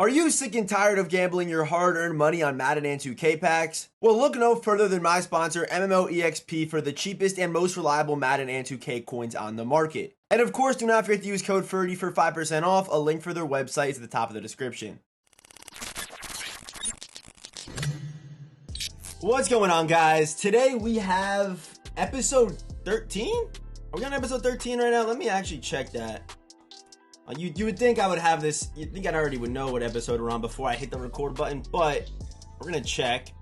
Are you sick and tired of gambling your hard-earned money on Madden and 2K packs? Well, look no further than my sponsor, MMOEXP, for the cheapest and most reliable Madden and 2K coins on the market. And of course, do not forget to use code Ferdy for 5% off. A link for their website is at the top of the description. What's going on, guys? Today we have episode 13? Are we on episode 13 right now? Let me actually check that. You would think I would have this, you'd think I already would know what episode we're on before I hit the record button, but we're going to check.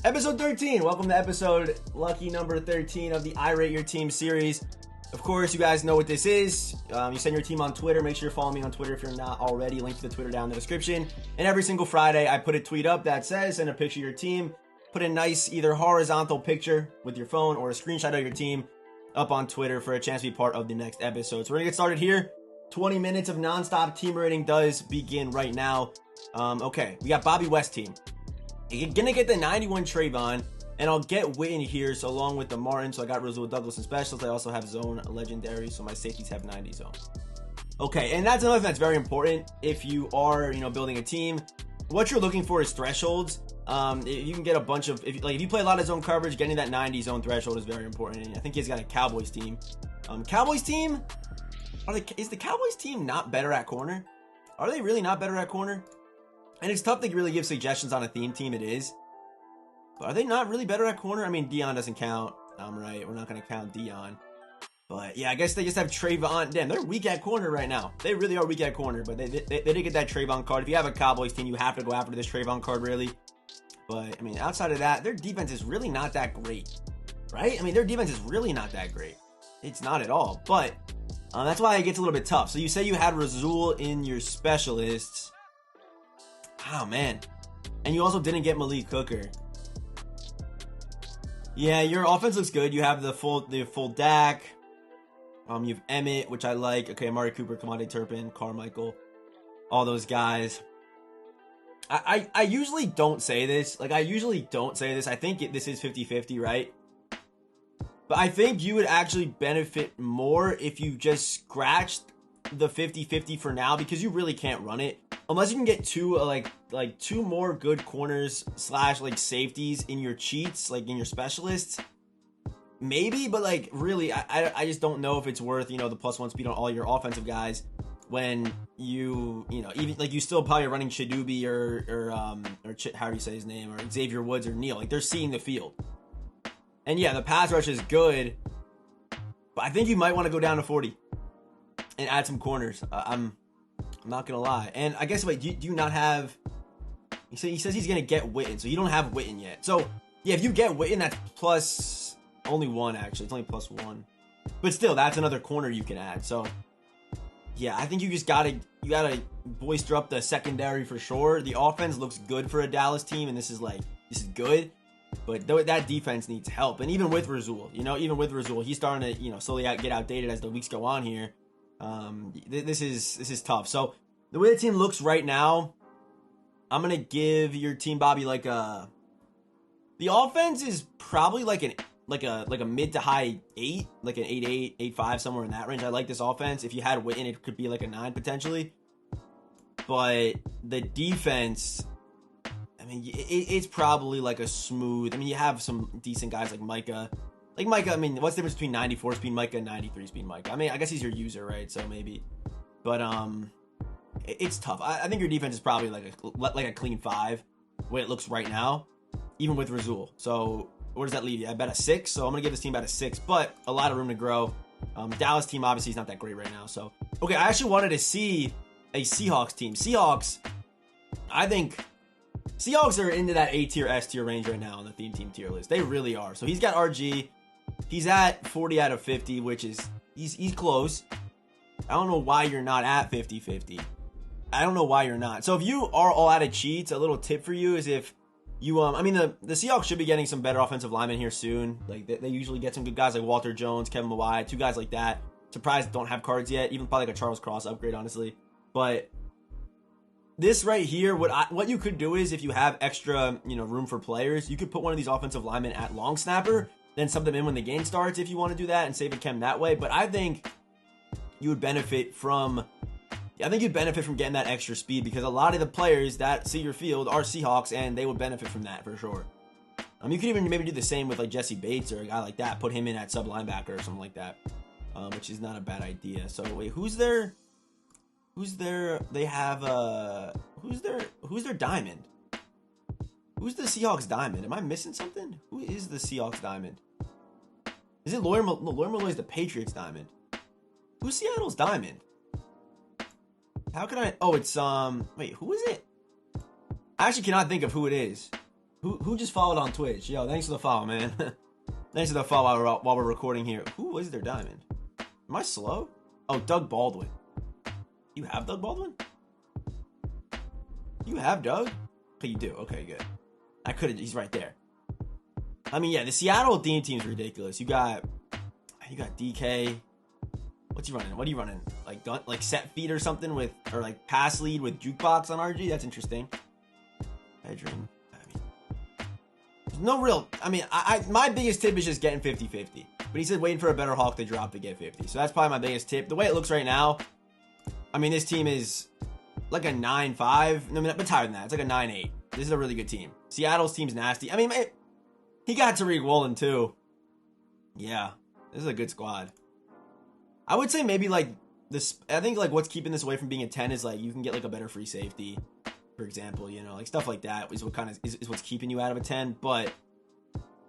Episode 13. Welcome to episode lucky number 13 of the I Rate Your Team series. Of course, you guys know what this is. You send your team on Twitter. Make sure you're following me on Twitter if you're not already. Link to the Twitter down in the description. And every single Friday, I put a tweet up that says, send a picture of your team. Put a nice either horizontal picture with your phone or a screenshot of your team up on Twitter for a chance to be part of the next episode. So we're going to get started here. 20 minutes of nonstop team rating does begin right now. Okay, we got Bobby West team. You're gonna get the 91 Trayvon, and I'll get Witten here, so along with the Martin. So I got Roosevelt Douglas and specials. I also have zone legendary, so my safeties have 90 zone. Okay, and that's another thing that's very important if you are, building a team. What you're looking for is thresholds. If you can get a bunch of, if you play a lot of zone coverage, getting that 90 zone threshold is very important. And I think he's got a Cowboys team. Cowboys team. Is the Cowboys team not better at corner? Are they really not better at corner? And it's tough to really give suggestions on a theme team, it is. But are they not really better at corner? I mean, Dion doesn't count. I'm right. We're not going to count Dion. But yeah, I guess they just have Trayvon. Damn, they're weak at corner right now. They really are weak at corner. But they did get that Trayvon card. If you have a Cowboys team, you have to go after this Trayvon card, really. But, I mean, outside of that, their defense is really not that great. Right? I mean, their defense is really not that great. It's not at all. But that's why it gets a little bit tough. So you say you had Rasul in your specialists. Oh, man. And you also didn't get Malik Hooker. Yeah, your offense looks good. You have the full Dak. You have Emmett, which I like. Okay, Amari Cooper, Kamade Turpin, Carmichael. All those guys. I usually don't say this. I think this is 50-50, right? But I think you would actually benefit more if you just scratched the 50-50 for now, because you really can't run it unless you can get two two more good corners / safeties in your cheats, like in your specialists. Maybe, but really, I just don't know if it's worth the +1 speed on all your offensive guys when even you still probably running Chidobe or how do you say his name, or Xavier Woods or Neal. They're seeing the field. And yeah, the pass rush is good, but I think you might want to go down to 40 and add some corners. I'm not going to lie. And I guess, wait, do you not have... He says he's going to get Witten, so you don't have Witten yet. So, yeah, if you get Witten, that's plus only 1, actually. It's only plus 1. But still, that's another corner you can add. So, yeah, I think you just got to bolster up the secondary for sure. The offense looks good for a Dallas team, and this is good. But that defense needs help. And even with Rasul, he's starting to, slowly get outdated as the weeks go on here. This is tough. So the way the team looks right now, I'm going to give your team, Bobby, the offense is probably like a mid to high 8, like an 8.8, 8.5, somewhere in that range. I like this offense. If you had Witten, it could be like a 9 potentially. But the defense, I mean, it's probably like a smooth. I mean, you have some decent guys like Micah. I mean, what's the difference between 94 speed Micah and 93 speed Micah? I mean, I guess he's your user, right? So maybe. But it's tough. I think your defense is probably like a clean 5, the way it looks right now, even with Rasul. So where does that leave you? I bet a 6. So I'm going to give this team about a 6, but a lot of room to grow. Dallas team obviously is not that great right now. So, okay, I actually wanted to see a Seahawks team. I think Seahawks are into that A tier, S tier range right now on the theme team tier list. They really are. So he's got RG. He's at 40 out of 50, which is, he's close. I don't know why you're not at 50-50. I don't know why you're not. So if you are all out of cheats, a little tip for you is if you, I mean, the Seahawks should be getting some better offensive linemen here soon. They usually get some good guys like Walter Jones, Kevin Mawai, 2 guys like that. Surprised don't have cards yet. Even probably like a Charles Cross upgrade, honestly. But this right here, what you could do is if you have extra, room for players, you could put one of these offensive linemen at long snapper, then sub them in when the game starts if you want to do that and save a chem that way. But I think you would benefit from I think you'd benefit from getting that extra speed because a lot of the players that see your field are Seahawks, and they would benefit from that for sure. You could even maybe do the same with like Jesse Bates or a guy like that. Put him in at sub linebacker or something like that, which is not a bad idea. So wait, who's their? They have who's their diamond? Who's the Seahawks diamond? Am I missing something? Who is the Seahawks diamond? Is it Lawyer? No, Lawyer Milloy's the Patriots diamond. Who's Seattle's diamond? How can I? Oh, it's wait, who is it? I actually cannot think of who it is. Who just followed on Twitch? Yo, thanks for the follow, man. Thanks for the follow while we're recording here. Who is their diamond? Am I slow? Oh, Doug Baldwin. You have Doug Baldwin? You have Doug? Okay, you do. Okay, good. I could've. He's right there. I mean, yeah, the Seattle theme team's ridiculous. You got DK. What's he running? What are you running? Like set feed or something or like pass lead with jukebox on RG? That's interesting. Bedroom. No real. I mean, my biggest tip is just getting 50-50. But he said waiting for a better Hawk to drop to get 50. So that's probably my biggest tip. The way it looks right now, I mean, this team is like a 9-5. No, but higher than that. It's like a 9-8. This is a really good team. Seattle's team's nasty. I mean, he got Tariq Woolen too. Yeah, this is a good squad. I would say maybe like this. I think like what's keeping this away from being a 10 is like you can get like a better free safety, for example. You know, like stuff like that is what kind of is what's keeping you out of a 10. But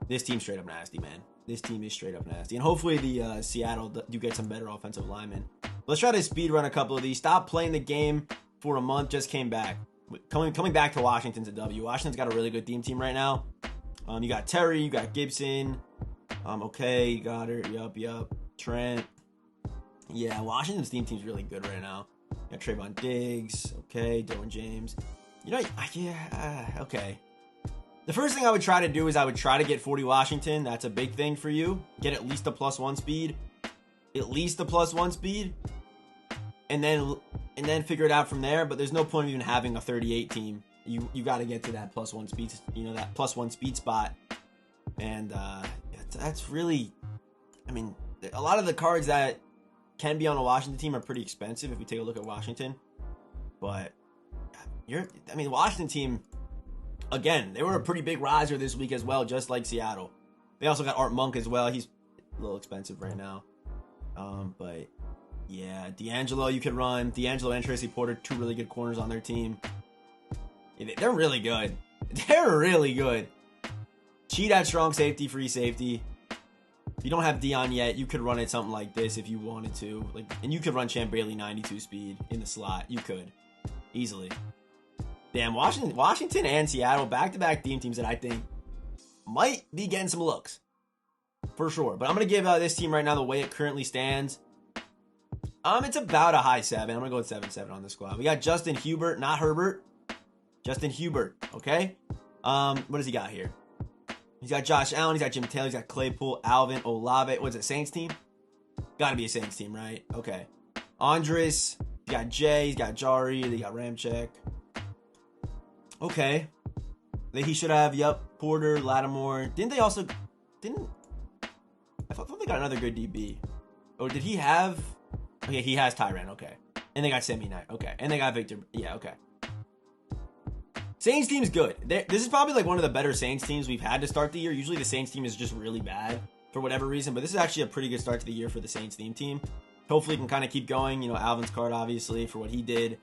this team's straight up nasty, man. This team is straight up nasty, and hopefully the Seattle do get some better offensive linemen. Let's try to speed run a couple of these. Stop playing the game for a month. Just came back. Coming back to Washington's a W. Washington's got a really good team right now. You got Terry, you got Gibson. Okay, you got her. Yup. Trent. Yeah, Washington's team's really good right now. You got Trayvon Diggs. Okay, Dylan James. You know, okay. The first thing I would try to do is I would try to get 40 Washington. That's a big thing for you. Get at least a +1 speed. At least a +1 speed. And then figure it out from there. But there's no point of even having a 38 team. You got to get to that +1 speed, that +1 speed spot. And that's really, I mean, a lot of the cards that can be on a Washington team are pretty expensive if we take a look at Washington. But the Washington team, again, they were a pretty big riser this week as well, just like Seattle. They also got Art Monk as well. He's a little expensive right now. But yeah, D'Angelo you could run. D'Angelo and Tracy Porter, two really good corners on their team. Yeah, they're really good. They're really good. Cheat at strong safety, free safety. If you don't have Dion yet, you could run it something like this if you wanted to. And you could run Champ Bailey 92 speed in the slot. You could. Easily. Damn, Washington and Seattle, back-to-back theme teams that I think might be getting some looks. For sure. But I'm going to give this team right now the way it currently stands. It's about a high 7. I'm going to go with 7-7 on this squad. We got Justin Hubert, not Herbert. Justin Hubert, okay? What does he got here? He's got Josh Allen, he's got Jim Taylor, he's got Claypool, Alvin, Olave. What is it, Saints team? Gotta be a Saints team, right? Okay. Andres, he's got Jay, he's got Jari, they got Ramchek. Okay. He should have, Porter, Lattimore. I thought they got another good DB. Oh, did he have? Okay, he has Tyrann, okay. And they got Semi Knight, okay. And they got Victor, yeah, okay. Saints team's good. This is probably like one of the better Saints teams we've had to start the year. Usually the Saints team is just really bad for whatever reason, but this is actually a pretty good start to the year for the Saints theme team. Hopefully it can kind of keep going. You know, Alvin's card, obviously, for what he did.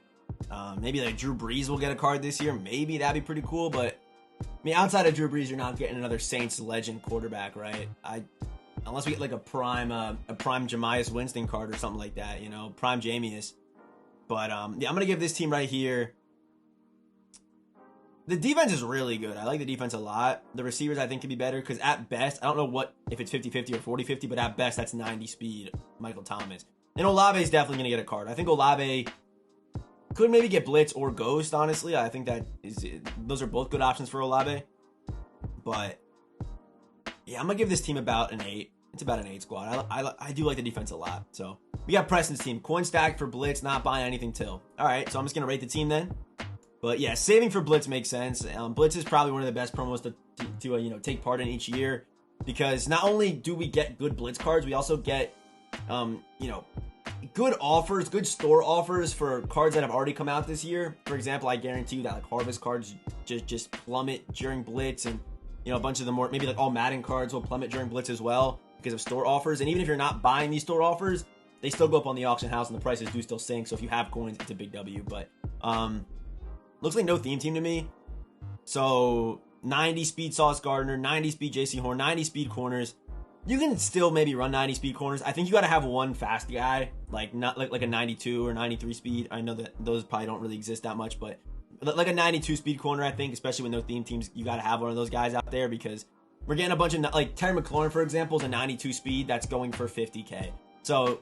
Maybe like Drew Brees will get a card this year. Maybe that'd be pretty cool, but I mean, outside of Drew Brees, you're not getting another Saints legend quarterback, right? Unless we get like a prime Jameis Winston card or something like that, prime Jameis. But yeah, I'm gonna give this team right here. The defense is really good. I like the defense a lot. The receivers, I think, can be better because at best, I don't know if it's 50-50 or 40-50, but at best, that's 90 speed Michael Thomas. And Olave is definitely going to get a card. I think Olave could maybe get Blitz or Ghost, honestly. I think those are both good options for Olave. But, yeah, I'm going to give this team about an 8. It's about an 8 squad. I do like the defense a lot. So, we got Preston's team. Coin stacked for Blitz, not buying anything till. All right, so I'm just going to rate the team then. But yeah, saving for Blitz makes sense. Blitz is probably one of the best promos to take part in each year because not only do we get good Blitz cards, we also get good offers, good store offers for cards that have already come out this year. For example, I guarantee you that like Harvest cards just plummet during Blitz, and a bunch of the more maybe like all Madden cards will plummet during Blitz as well because of store offers. And even if you're not buying these store offers, they still go up on the auction house and the prices do still sink. So if you have coins, it's a big W. But looks like no theme team to me. So 90 speed Sauce Gardner, 90 speed JC Horn, 90 speed corners. You can still maybe run 90 speed corners. I think you got to have one fast guy, like not like a 92 or 93 speed. I know that those probably don't really exist that much, but like a 92 speed corner, I think, especially with no theme teams, you got to have one of those guys out there because we're getting a bunch of, like Terry McLaurin, for example, is a 92 speed that's going for 50K. So,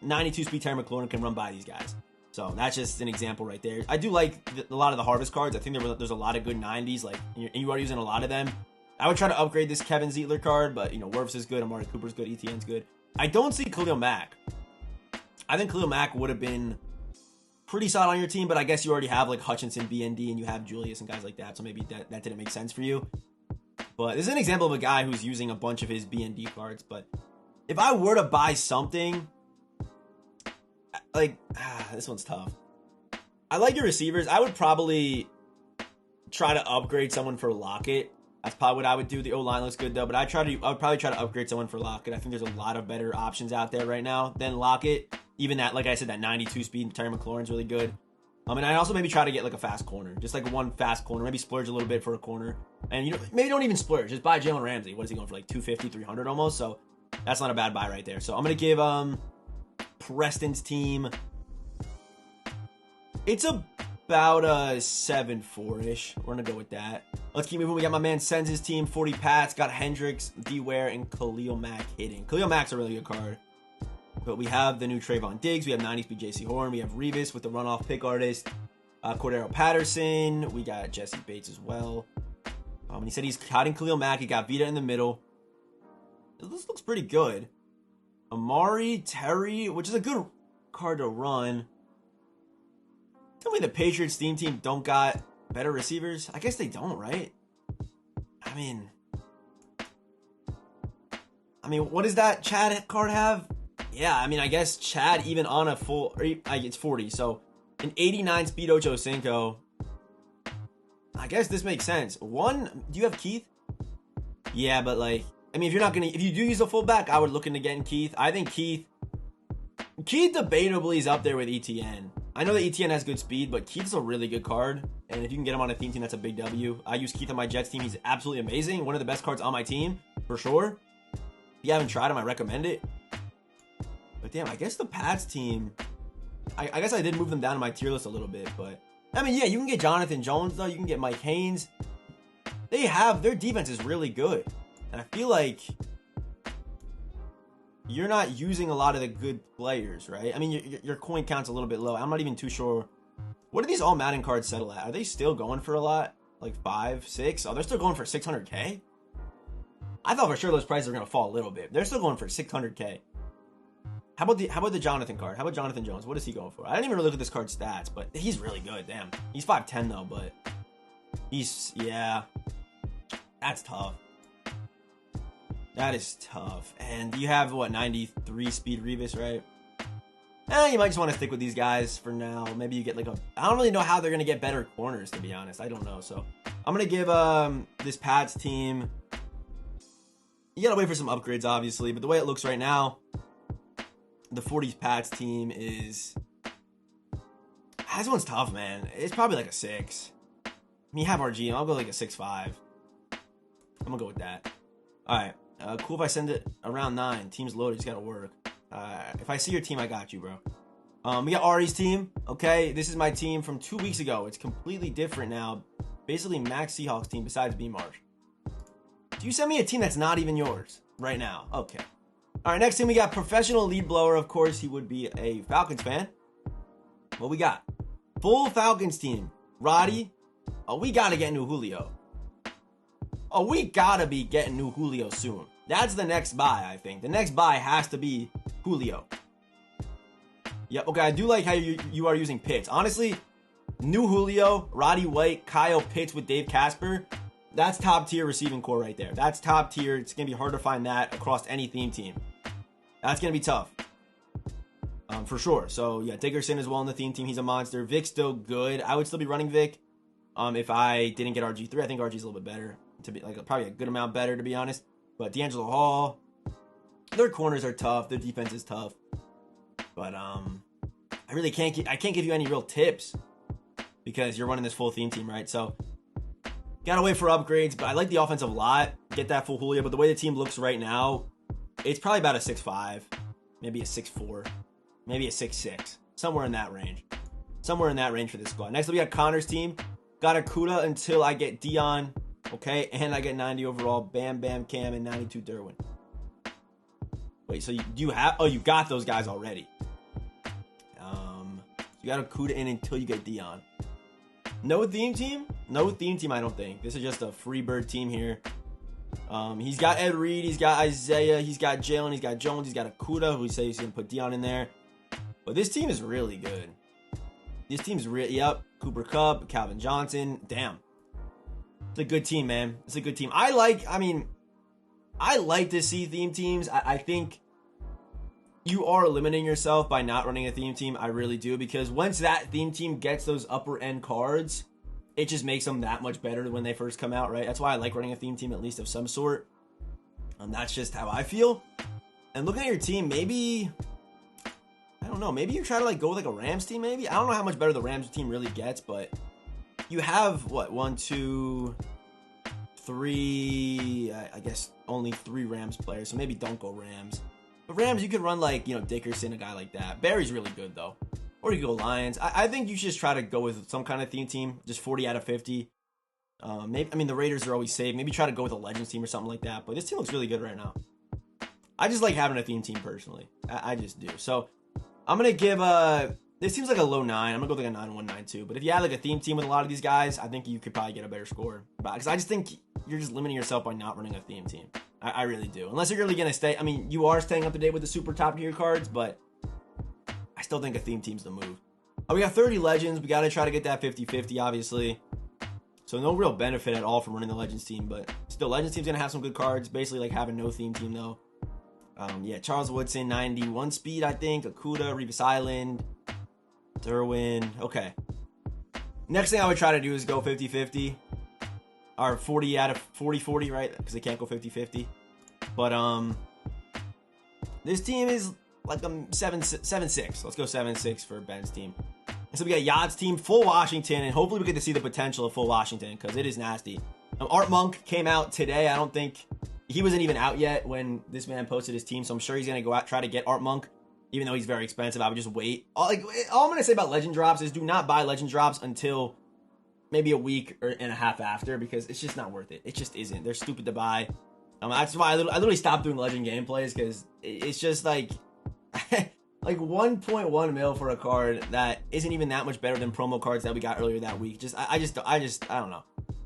92 speed Terry McLaurin can run by these guys. So that's just an example right there. I do like a lot of the Harvest cards. I think there's a lot of good 90s, like, and you are using a lot of them. I would try to upgrade this Kevin Zeitler card, but, Wirfs is good, Amari Cooper's good, ETN's good. I don't see Khalil Mack. I think Khalil Mack would have been pretty solid on your team, but I guess you already have, like, Hutchinson, BND, and you have Julius and guys like that, so maybe that didn't make sense for you. But this is an example of a guy who's using a bunch of his BND cards, but if I were to buy something, like, this one's tough. I like your receivers. I would probably try to upgrade someone for Lockett. That's probably what I would do. The O-line looks good, though, but I would probably try to upgrade someone for Lockett. I think there's a lot of better options out there right now than Lockett. Even that, like I said, that 92 speed Terry McLaurin's really good. And I'd also maybe try to get like a fast corner. Just like one fast corner. Maybe splurge a little bit for a corner. And, maybe don't even splurge. Just buy Jalen Ramsey. What is he going for? Like 250, 300 almost? So that's not a bad buy right there. So I'm going to give Preston's team, it's about a 7-4-ish. We're going to go with that. Let's keep moving. We got my man Sens' team, 40 Pats, got Hendricks, D-Ware, and Khalil Mack hitting. Khalil Mack's a really good card. But we have the new Trayvon Diggs. We have 90 speed JC Horn. We have Revis with the runoff pick artist. Cordero Patterson. We got Jesse Bates as well. And he said he's cutting Khalil Mack. He got Vita in the middle. This looks pretty good. Amari, Terry, which is a good card to run. Tell me the Patriots theme team don't got better receivers? I guess they don't, right? I mean, what does that Chad card have? Yeah, I guess Chad, even on a full, it's 40. So an 89 speed Ocho Cinco. I guess this makes sense. Do you have Keith? Yeah, but if you do use a fullback, I would look into getting Keith. I think Keith debatably is up there with ETN. I know that ETN has good speed, but Keith's a really good card. And if you can get him on a theme team, that's a big W. I use Keith on my Jets team. He's absolutely amazing. One of the best cards on my team, for sure. If you haven't tried him, I recommend it. But damn, I guess the Pats team, I guess I did move them down to my tier list a little bit. But, yeah, you can get Jonathan Jones, though. You can get Mike Haynes. Their defense is really good. And I feel like you're not using a lot of the good players, right? Your coin count's a little bit low. I'm not even too sure. What do these all Madden cards settle at? Are they still going for a lot? Like 5, 6? Oh, they're still going for 600K? I thought for sure those prices were going to fall a little bit. They're still going for 600K. How about the Jonathan card? How about Jonathan Jones? What is he going for? I didn't even look at this card's stats, but he's really good. Damn. He's 5'10", though, but yeah. That's tough. That is tough. And you have, 93 speed Revis, right? You might just want to stick with these guys for now. Maybe you get I don't really know how they're going to get better corners, to be honest. I don't know. So I'm going to give this Pats team, you got to wait for some upgrades, obviously. But the way it looks right now, the 40s Pats team is, this one's tough, man. It's probably like a 6. You have RG. I'll go like a 6.5. I'm going to go with that. All right. Cool if I send it around 9. Team's loaded. Just got to work. If I see your team, I got you, bro. We got Ari's team. Okay, this is my team from 2 weeks ago. It's completely different now. Basically, Max Seahawks team besides B Marsh. Do you send me a team that's not even yours right now? Okay. All right, next team we got professional lead blower. Of course, he would be a Falcons fan. What we got? Full Falcons team. Roddy. Oh, we got to get new Julio. Oh, we got to be getting new Julio soon. That's the next buy, I think. The next buy has to be Julio. Yep, okay, I do like how you are using Pitts. Honestly, new Julio, Roddy White, Kyle Pitts with Dave Casper, that's top tier receiving core right there. That's top tier. It's going to be hard to find that across any theme team. That's going to be tough. for sure. So yeah, Dickerson as well on the theme team. He's a monster. Vic's still good. I would still be running Vic if I didn't get RG3. I think RG's a little bit better, to be like probably a good amount better, to be honest. But D'Angelo Hall, their corners are tough. Their defense is tough. But I really can't give you any real tips because you're running this full theme team, right? So gotta wait for upgrades. But I like the offensive lot. Get that full Julio. But the way the team looks right now, it's probably about a 6'5", maybe a 6'4", maybe a 6'6", somewhere in that range. Somewhere in that range for this squad. Next up, we got Connor's team. Got Akuda until I get Dion, okay? And I get 90 overall. Bam, Bam, Cam, and 92 Derwin. Wait, so you have... Oh, you got those guys already. You got Akuda in until you get Dion. No theme team? No theme team, I don't think. This is just a free bird team here. He's got Ed Reed, he's got Isaiah, he's got Jalen, he's got Jones, he's got Akuda, who he says he's going to put Dion in there. But this team is really good. This team's yep, Cooper Kupp, Calvin Johnson. Damn. It's a good team, man. It's a good team. I like to see theme teams. I think you are limiting yourself by not running a theme team. I really do, because once that theme team gets those upper end cards, it just makes them that much better when they first come out, right? That's why I like running a theme team, at least of some sort. That's just how I feel. And looking at your team, maybe, I don't know, maybe you try to like go with like a Rams team, maybe? I don't know how much better the Rams team really gets, but you have, what, 1, 2, 3, I guess only 3 Rams players, so maybe don't go Rams. But Rams, you could run like, Dickerson, a guy like that. Barry's really good, though. Or you could go Lions. I think you should just try to go with some kind of theme team, just 40 out of 50. Maybe, the Raiders are always safe. Maybe try to go with a Legends team or something like that. But this team looks really good right now. I just like having a theme team personally. I just do. So I'm going to give this seems like a low 9. I'm going to go with like a 9-1, 9-2. But if you had like a theme team with a lot of these guys, I think you could probably get a better score. Because I just think you're just limiting yourself by not running a theme team. I really do. Unless you're really going to stay. You are staying up to date with the super top tier cards, but I still think a theme team's the move. We got 30 Legends. We got to try to get that 50-50, obviously. So no real benefit at all from running the Legends team, but still, Legends team's going to have some good cards. Basically like having no theme team, though. Yeah, Charles Woodson, 91 speed, I think. Akuda, Revis Island, Derwin. Okay. Next thing I would try to do is go 50-50. Or 40 out of 40-40, right? Because they can't go 50-50. But this team is like 7-6. Let's go 7-6 for Ben's team. And so we got Yod's team, full Washington, and hopefully we get to see the potential of full Washington because it is nasty. Art Monk came out today. I don't think he wasn't even out yet when this man posted his team, so I'm sure he's gonna go out try to get Art Monk, even though he's very expensive. I would just wait. All I'm gonna say about Legend drops is do not buy Legend drops until maybe a week and a half after, because it's just not worth it. It just isn't. They're stupid to buy. That's why I literally stopped doing Legend gameplays, because it's just like like 1.1 mil for a card that isn't even that much better than promo cards that we got earlier that week. I don't know.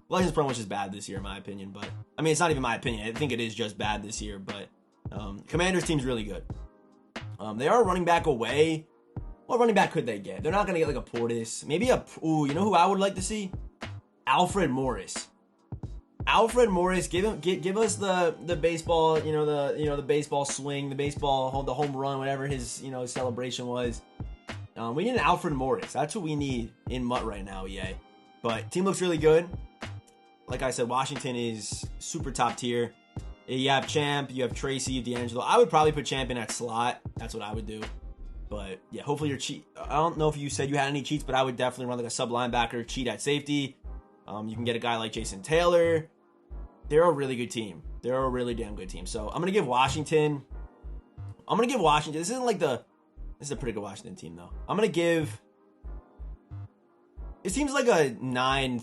Legends promo is just bad this year, in my opinion. But it's not even my opinion. I think it is just bad this year. But Commanders team's really good. They are running back away. What running back could they get? They're not going to get like a Portis. Maybe you know who I would like to see? Alfred Morris. Alfred Morris, give us the baseball, the baseball swing, the home run, whatever his, celebration was. We need an Alfred Morris. That's what we need in MUT right now, EA. But team looks really good. Like I said, Washington is super top tier. You have Champ, you have Tracy, you have D'Angelo. I would probably put Champ in at slot. That's what I would do. But yeah, hopefully your cheat. I don't know if you said you had any cheats, but I would definitely run like a sub linebacker cheat at safety. You can get a guy like Jason Taylor. They're a really good team. They're a really damn good team. So I'm gonna give Washington. This is a pretty good Washington team though. I'm gonna give. It seems like a 9-3,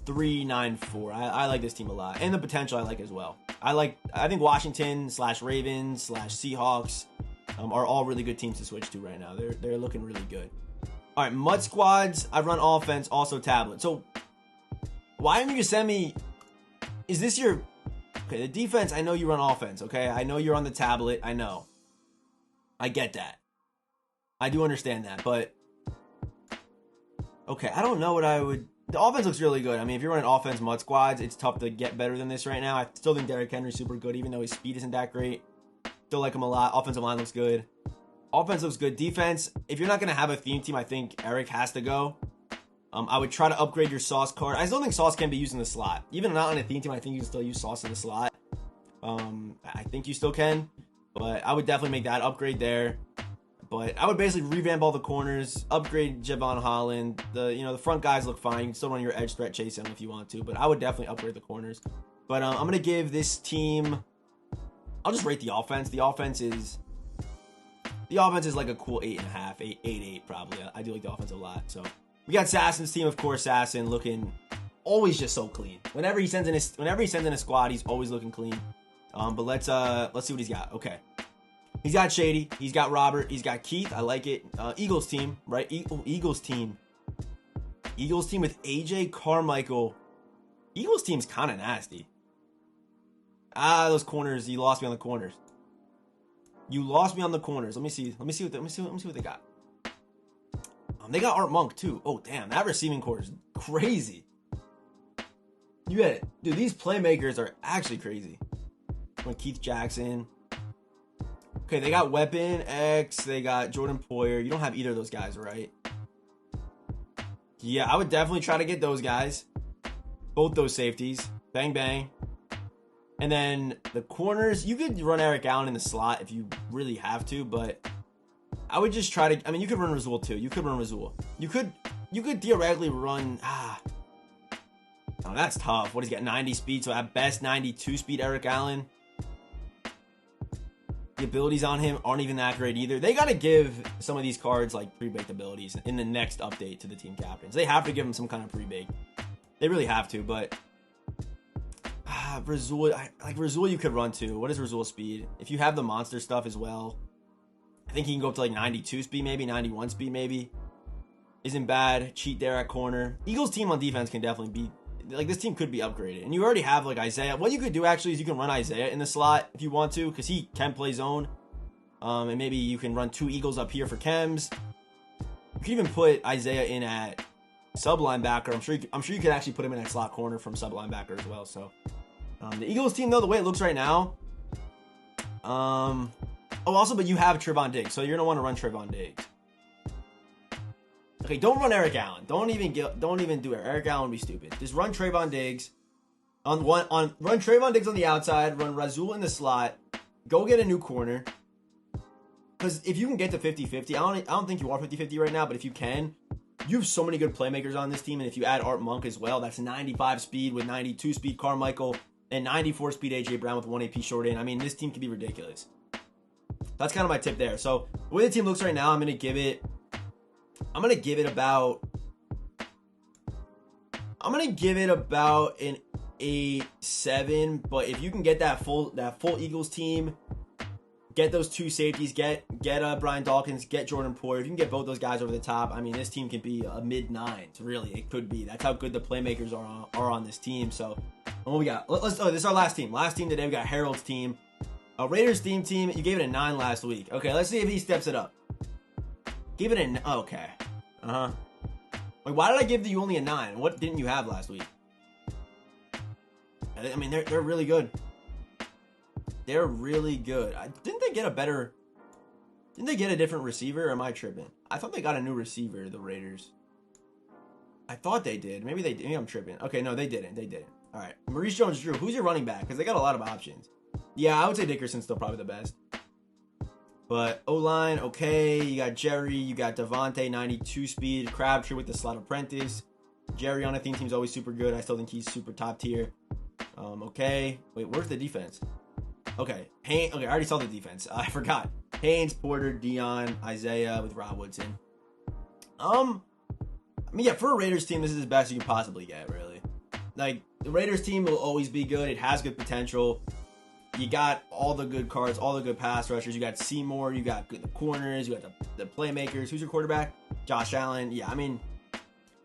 9-4. I like this team a lot, and the potential I like as well. I think Washington / Ravens / Seahawks are all really good teams to switch to right now. They're looking really good. All right, MUT squads. I run offense, also tablet. So why didn't you send me? Is this your... Okay, the defense, I know you run offense, okay? I know you're on the tablet. I know. I get that. I do understand that, but... Okay, I don't know what I would... The offense looks really good. If you're running offense MUT squads, it's tough to get better than this right now. I still think Derrick Henry's super good, even though his speed isn't that great. Still like him a lot. Offensive line looks good. Offense looks good. Defense, if you're not going to have a theme team, I think Eric has to go. I would try to upgrade your Sauce card. I still think Sauce can be used in the slot. Even not on a theme team, I think you can still use Sauce in the slot. I think you still can. But I would definitely make that upgrade there. But I would basically revamp all the corners, upgrade Javon Holland. The front guys look fine. You can still run your edge threat chase him if you want to. But I would definitely upgrade the corners. But I'm going to give this team... I'll just rate the offense. The offense is like a cool 8.5, 8 probably. I do like the offense a lot. So we got Sassen's team, of course. Sassen looking always just so clean. Whenever he sends in a squad, he's always looking clean. But let's see what he's got. Okay, he's got Shady. He's got Robert. He's got Keith. I like it. Eagles team, right? Eagles team. Eagles team with AJ Carmichael. Eagles team's kind of nasty. Those corners. You lost me on the corners. You lost me on the corners. Let me see what they got. They got Art Monk too. Oh damn, that receiving core is crazy. You get it, dude. These playmakers are actually crazy. Keith Jackson. Okay, they got Weapon X. They got Jordan Poyer. You don't have either of those guys, right? Yeah, I would definitely try to get those guys. Both those safeties. Bang bang. And then the corners, you could run Eric Allen in the slot if you really have to, but I would just try to... I mean, you could run Rasul too. You could run Rasul. You could theoretically run... Oh, that's tough. What does he got? 90 speed, so at best 92 speed Eric Allen. The abilities on him aren't even that great either. They got to give some of these cards like pre-baked abilities in the next update to the team captains. They have to give them some kind of pre-bake. They really have to, but... Rasul, Rasul you could run too. What is Rasul's speed? If you have the monster stuff as well, I think he can go up to like 92 speed maybe, 91 speed maybe. Isn't bad. Cheat there at corner. Eagles team on defense can definitely be, like this team could be upgraded. And you already have like Isaiah. What you could do actually is you can run Isaiah in the slot if you want to, because he can play zone. And maybe you can run 2 Eagles up here for chems. You can even put Isaiah in at sub linebacker. I'm sure you could actually put him in at slot corner from sub linebacker as well. So the Eagles team though, the way it looks right now, but you have Trevon Diggs, so you're gonna want to run Trevon Diggs. Okay, don't run Eric Allen. Don't even do it. Eric Allen would be stupid. Just run Trevon Diggs run Trevon Diggs on the outside. Run Rasul in the slot. Go get a new corner. Because if you can get to 50-50, I don't think you are 50-50 right now, but if you can, you have so many good playmakers on this team, and if you add Art Monk as well, that's 95 speed with 92 speed Carmichael and 94 speed AJ Brown with 1 AP short in. I mean, this team could be ridiculous. That's kind of my tip there. So the way the team looks right now, I'm gonna give it about an 8-7. But if you can get that full Eagles team, get those 2 safeties, get Brian Dawkins, get Jordan Poyer. If you can get both those guys over the top, I mean, this team can be a mid-9s. Really, it could be. That's how good the playmakers are on this team. So, what we got? This is our last team. Last team today, we got Harold's team. Raiders team. You gave it a 9 last week. Okay, let's see if he steps it up. Give it an... Okay. Wait, why did I give you only a 9? What didn't you have last week? I mean, they're really good. They're really good. Didn't they get a different receiver, or am I tripping? I thought they got a new receiver, the Raiders. I thought they did. Maybe I'm tripping. Okay, no, they didn't. All right. Maurice Jones-Drew. Who's your running back? Because they got a lot of options. Yeah, I would say Dickerson's still probably the best. But O-line, okay. You got Jerry. You got Devontae, 92 speed. Crabtree with the slot apprentice. Jerry on a theme team's always super good. I still think he's super top tier. Okay. Wait, where's the defense? Okay. Okay, I already saw the defense. I forgot. Haynes, Porter, Dion, Isaiah with Rob Woodson. I mean, yeah, for a Raiders team, this is the best you can possibly get, really. Like, the Raiders team will always be good. It has good potential. You got all the good cards, all the good pass rushers. You got Seymour. You got the corners. You got the playmakers. Who's your quarterback? Josh Allen. Yeah, I mean,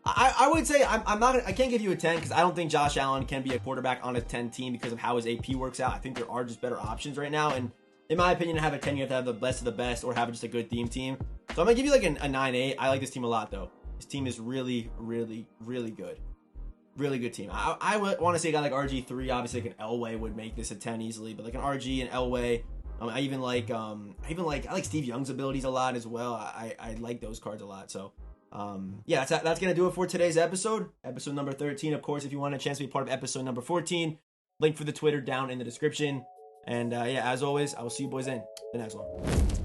I would say I can't give you a 10 because I don't think Josh Allen can be a quarterback on a 10 team because of how his AP works out. I think there are just better options right now. And in my opinion, to have a 10, you have to have the best of the best or have just a good theme team. So I'm going to give you like a 9-8. I like this team a lot, though. This team is really, really, really good. Really good team. I would want to say a guy like RG3, obviously like an Elway would make this a 10 easily, but like an RG and Elway, I like Steve Young's abilities a lot as well. I like those cards a lot. So yeah, that's gonna do it for today's episode number 13. Of course, if you want a chance to be part of episode number 14, link for the Twitter down in the description. And yeah, as always, I will see you boys in the next one.